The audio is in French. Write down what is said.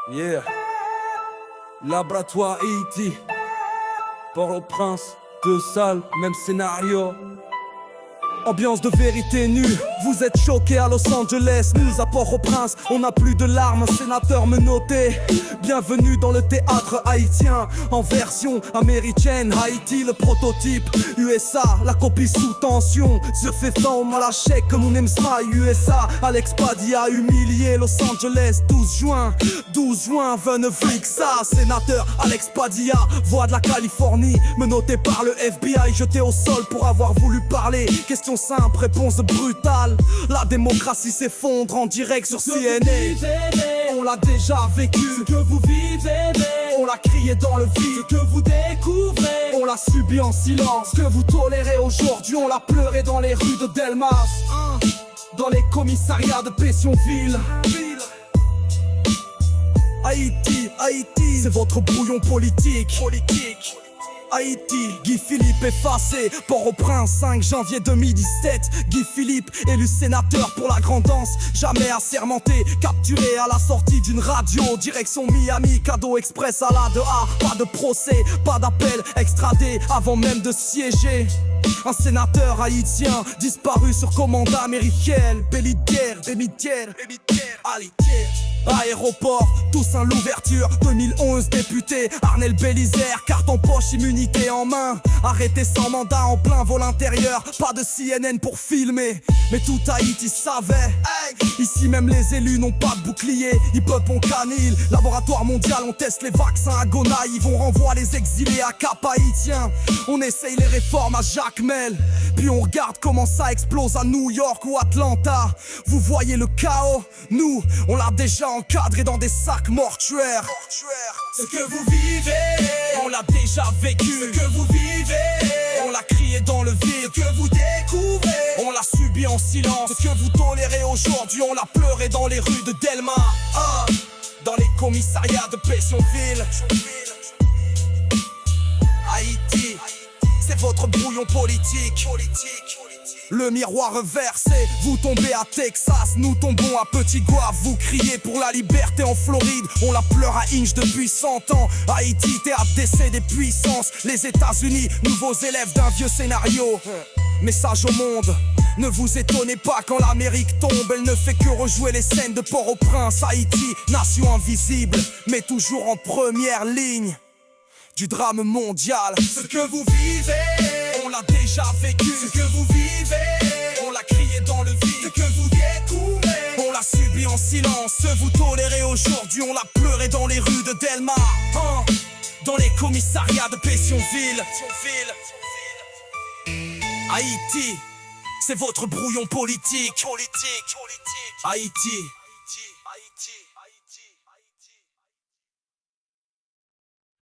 Yeah. Laboratoire Haïti. Port-au-Prince, deux salles, même scénario. Ambiance de vérité nue, vous êtes choqués à Los Angeles. Nous à Port-au-Prince, on n'a plus de larmes, un sénateur menotté. Bienvenue dans le théâtre haïtien, en version américaine. Haïti le prototype, USA la copie sous tension. Je fais forme à la chèque comme on aime ça. USA, Alex Padilla humilié. Los Angeles, 12 juin, Veneflix, ça. Sénateur Alex Padilla, voix de la Californie, menotté par le FBI, jeté au sol pour avoir voulu parler. Question simple, réponse brutale. La démocratie s'effondre en direct sur CNN. On l'a déjà vécu, ce que vous vivez. On l'a crié dans le vide, ce que vous découvrez. On l'a subi en silence, ce que vous tolérez aujourd'hui. On l'a pleuré dans les rues de Delmas, dans les commissariats de Pétionville. Haïti, Haïti, c'est votre brouillon politique. Haïti, Guy Philippe effacé, Port-au-Prince, 5 janvier 2017. Guy Philippe, élu sénateur pour la grande danse, jamais assermenté, capturé à la sortie d'une radio, direction Miami, cadeau express à la 2A. Pas de procès, pas d'appel, extradé avant même de siéger. Un sénateur haïtien, disparu sur commande américaine. Bellidière, Alitière. Aéroport, Toussaint l'ouverture, 2011 député, Arnel Bélisaire, carte en poche, immunité en main. Arrêté sans mandat en plein vol intérieur, pas de CNN pour filmer. Mais tout Haïti savait, ici même les élus n'ont pas de bouclier. Hip-hop on canille, laboratoire mondial, on teste les vaccins à Gonaïves. On renvoie les exilés à Cap Haïtien. On essaye les réformes à Jacmel, puis on regarde comment ça explose à New York ou Atlanta. Vous voyez le chaos, nous, on l'a déjà encadré dans des sacs mortuaires. Ce que vous vivez, on l'a déjà vécu. Ce que vous vivez, on l'a crié dans le vide. Ce que vous découvrez, on l'a subi en silence. Ce que vous tolérez aujourd'hui, on l'a pleuré dans les rues de Delma, dans les commissariats de Pétionville. Haïti, c'est votre brouillon politique. Le miroir reversé, vous tombez à Texas, nous tombons à Petit Goave. Vous criez pour la liberté en Floride, on la pleure à Inch depuis 100 ans. Haïti, théâtre d'essai des puissances. Les États-Unis, nouveaux élèves d'un vieux scénario. Message au monde, ne vous étonnez pas quand l'Amérique tombe. Elle ne fait que rejouer les scènes de Port-au-Prince. Haïti, nation invisible, mais toujours en première ligne du drame mondial. Ce que vous vivez, on l'a déjà vécu. Ce que vous vivez, on l'a crié dans le vide. Ce que vous découvrez, on l'a subi en silence. Ce que vous tolérez aujourd'hui, on l'a pleuré dans les rues de Delma, dans les commissariats de Pétionville. Haïti, c'est votre brouillon politique. Haïti.